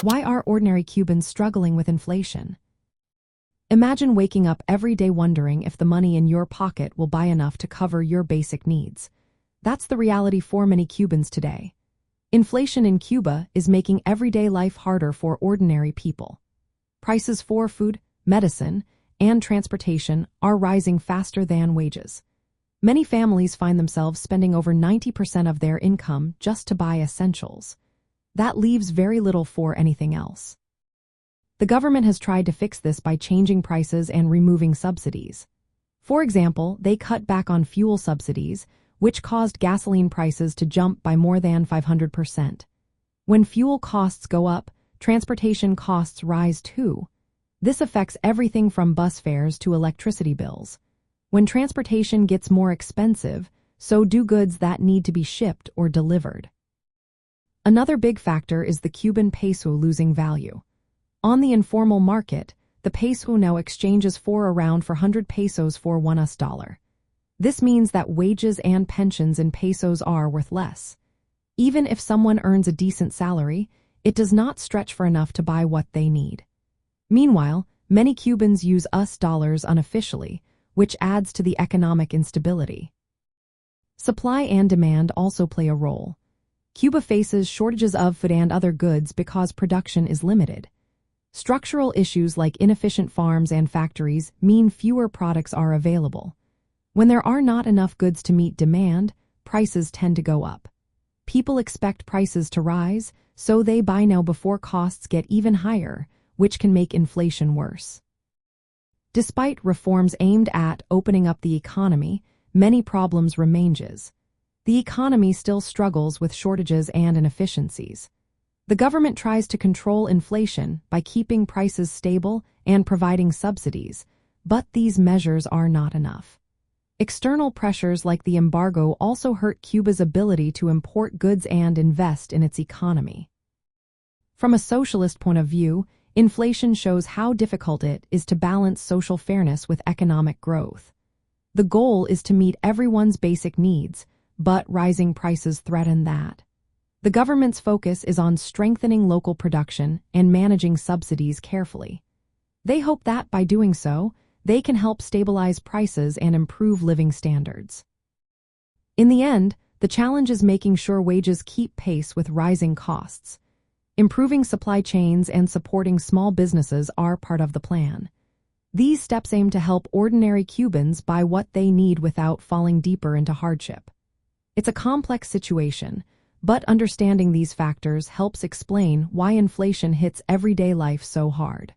Why are ordinary Cubans struggling with inflation? Imagine waking up every day wondering if the money in your pocket will buy enough to cover your basic needs. That's the reality for many Cubans today. Inflation in Cuba is making everyday life harder for ordinary people. Prices for food, medicine, and transportation are rising faster than wages. Many families find themselves spending over 90% of their income just to buy essentials. That leaves very little for anything else. The government has tried to fix this by changing prices and removing subsidies. For example, they cut back on fuel subsidies, which caused gasoline prices to jump by more than 500%. When fuel costs go up, transportation costs rise too. This affects everything from bus fares to electricity bills. When transportation gets more expensive, so do goods that need to be shipped or delivered. Another big factor is the Cuban peso losing value. On the informal market, the peso now exchanges for around 400 pesos for $1 US. This means that wages and pensions in pesos are worth less. Even if someone earns a decent salary, it does not stretch for enough to buy what they need. Meanwhile, many Cubans use US dollars unofficially, which adds to the economic instability. Supply and demand also play a role. Cuba faces shortages of food and other goods because production is limited. Structural issues like inefficient farms and factories mean fewer products are available. When there are not enough goods to meet demand, prices tend to go up. People expect prices to rise, so they buy now before costs get even higher, which can make inflation worse. Despite reforms aimed at opening up the economy, many problems remain. The economy still struggles with shortages and inefficiencies. The government tries to control inflation by keeping prices stable and providing subsidies, but these measures are not enough. External pressures like the embargo also hurt Cuba's ability to import goods and invest in its economy. From a socialist point of view, inflation shows how difficult it is to balance social fairness with economic growth. The goal is to meet everyone's basic needs, but rising prices threaten that. The government's focus is on strengthening local production and managing subsidies carefully. They hope that by doing so, they can help stabilize prices and improve living standards. In the end, the challenge is making sure wages keep pace with rising costs. Improving supply chains and supporting small businesses are part of the plan. These steps aim to help ordinary Cubans buy what they need without falling deeper into hardship. It's a complex situation, but understanding these factors helps explain why inflation hits everyday life so hard.